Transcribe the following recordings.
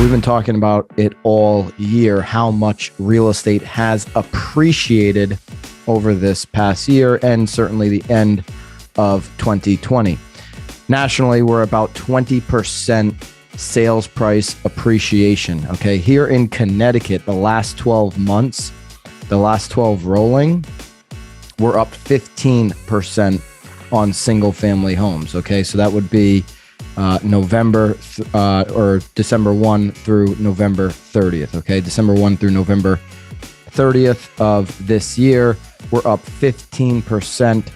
We've been talking about it all year, how much real estate has appreciated over this past year and certainly the end of 2020. Nationally, we're about 20% sales price appreciation. Okay, here in Connecticut, the last 12 months, the last 12 rolling, we're up 15% on single family homes. Okay, so that would be November or December 1 through November 30th. Okay, December 1 through November 30th of this year, we're up 15%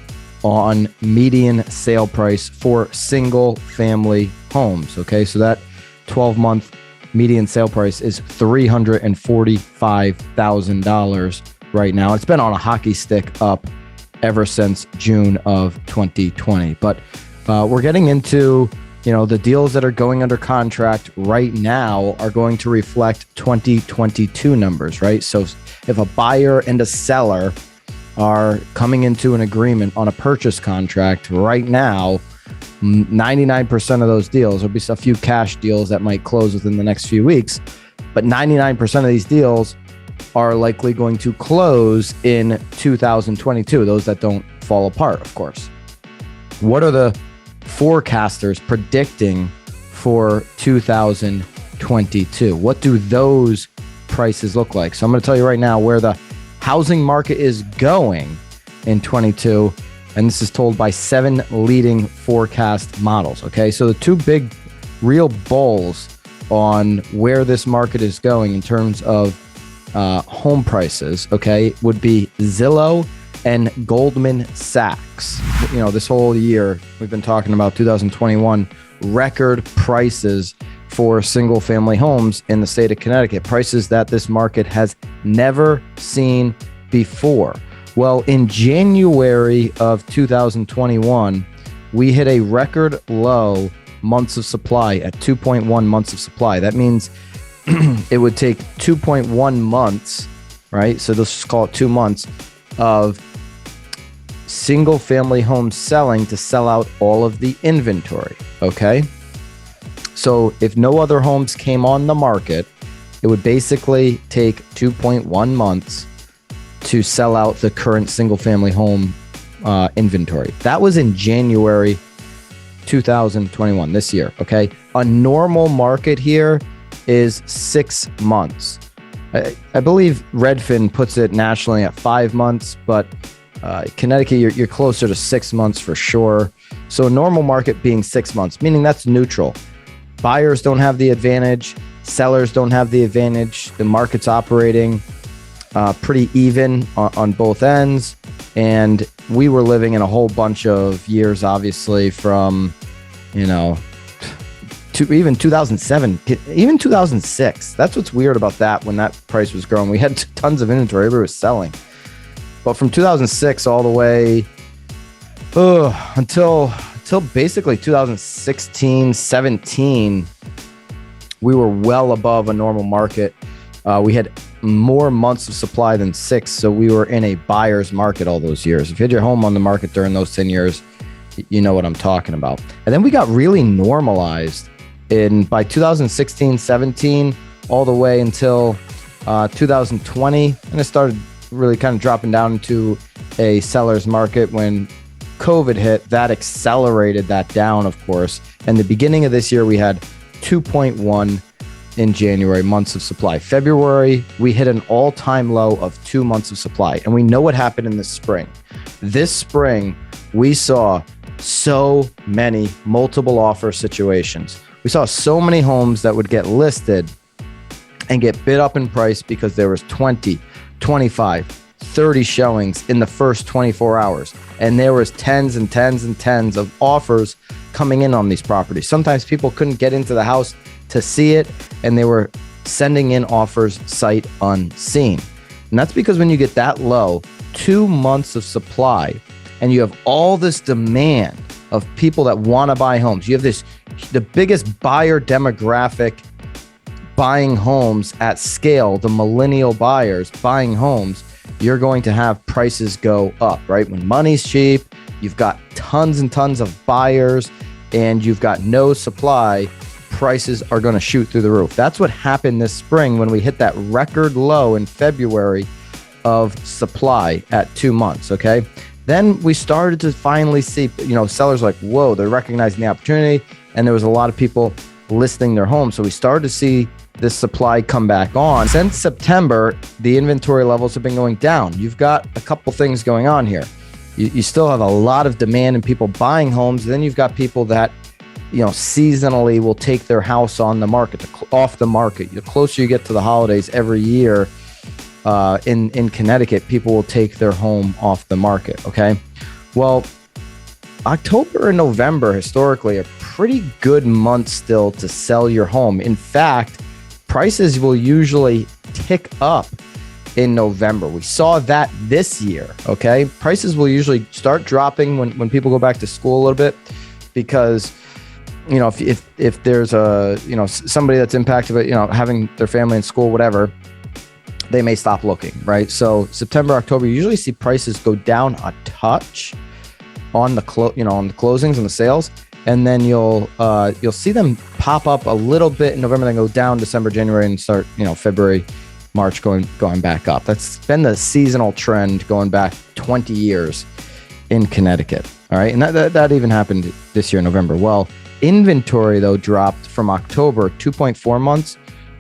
on median sale price for single family homes. Okay, so that 12-month median sale price is $345,000 right now. It's been on a hockey stick up ever since June of 2020. But we're getting into, the deals that are going under contract right now are going to reflect 2022 numbers, right? So if a buyer and a seller are coming into an agreement on a purchase contract right now, 99% of those deals, there'll be a few cash deals that might close within the next few weeks, but 99% of these deals are likely going to close in 2022, those that don't fall apart, of course. What are the forecasters predicting for 2022? What do those prices look like? So I'm going to tell you right now where the housing market is going in 22, and this is told by 7 leading forecast models. Okay, so the two big real bulls on where this market is going in terms of home prices, okay, would be Zillow and Goldman Sachs. This whole year we've been talking about 2021 record prices for single family homes in the state of Connecticut, prices that this market has never seen before. Well, in January of 2021, we hit a record low months of supply at 2.1 months of supply. That means it would take 2.1 months, right? So let's just call it 2 months of single family homes selling to sell out all of the inventory. Okay. So if no other homes came on the market, it would basically take 2.1 months to sell out the current single family home inventory. That was in January 2021, this year. Okay. A normal market here is 6 months. I believe Redfin puts it nationally at 5 months, but Connecticut, you're closer to 6 months for sure. So a normal market being 6 months, meaning that's neutral. Buyers don't have the advantage. Sellers don't have the advantage. The market's operating pretty even on both ends. And we were living in a whole bunch of years, obviously, from, to even 2007, even 2006. That's what's weird about that. When that price was growing, we had tons of inventory. Everybody was selling. But from 2006 all the way until basically 2016, 17, we were well above a normal market. We had more months of supply than 6, so we were in a buyer's market all those years. If you had your home on the market during those 10 years, you know what I'm talking about. And then we got really normalized by 2016, 17, all the way until 2020, and it started really kind of dropping down into a seller's market when COVID hit. That accelerated that down, of course. And the beginning of this year, we had 2.1 in January months of supply. February, we hit an all-time low of 2 months of supply. And we know what happened in the spring. This spring, we saw so many multiple offer situations. We saw so many homes that would get listed and get bid up in price because there was 20, 25, 30 showings in the first 24 hours. And there was tens and tens and tens of offers coming in on these properties. Sometimes people couldn't get into the house to see it, and they were sending in offers sight unseen. And that's because when you get that low, 2 months of supply, and you have all this demand of people that want to buy homes, you have the biggest buyer demographic buying homes at scale, the millennial buyers buying homes, you're going to have prices go up, right? When money's cheap, you've got tons and tons of buyers and you've got no supply, prices are going to shoot through the roof. That's what happened this spring when we hit that record low in February of supply at 2 months. Okay. Then we started to finally see, sellers like, whoa, they're recognizing the opportunity. And there was a lot of people listing their homes. So we started to see this supply come back on. Since September, the inventory levels have been going down. You've got a couple things going on here. You still have a lot of demand and people buying homes. Then you've got people that, seasonally will take their house on the market, off the market. The closer you get to the holidays every year in Connecticut, people will take their home off the market. Okay. Well, October and November historically are pretty good months still to sell your home. In fact, prices will usually tick up in November. We saw that this year. Okay. Prices will usually start dropping when people go back to school a little bit, because if there's somebody that's impacted by having their family in school, whatever, they may stop looking, right? So September, October, you usually see prices go down a touch on the closings and the sales, and then you'll see them pop up a little bit in November, then go down December, January, and start February, March going back up. That's been the seasonal trend going back 20 years in Connecticut. All right, and that even happened this year in November. Well, inventory though dropped from October 2.4 months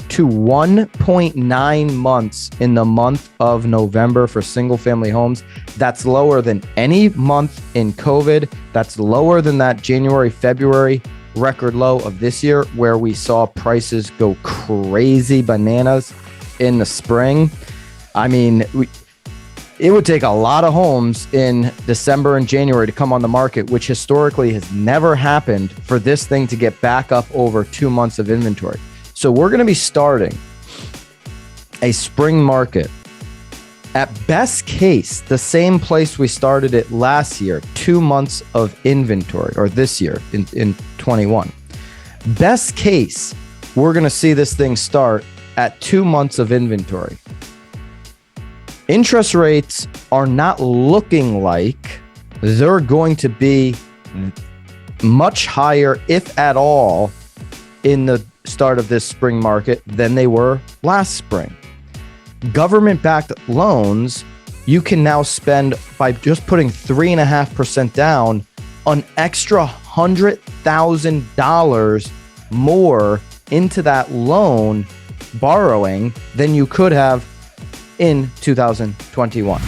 to 1.9 months in the month of November for single family homes. That's lower than any month in COVID. That's lower than that January, February record low of this year, where we saw prices go crazy bananas in the spring. I mean, it would take a lot of homes in December and January to come on the market, which historically has never happened, for this thing to get back up over 2 months of inventory. So we're going to be starting a spring market at best case, the same place we started it last year, 2 months of inventory, or this year in 21. Best case, we're going to see this thing start at 2 months of inventory. Interest rates are not looking like they're going to be much higher, if at all, in the start of this spring market than they were last spring. Government-backed loans, you can now spend, by just putting 3.5% down, an extra $100,000 more into that loan borrowing than you could have in 2021.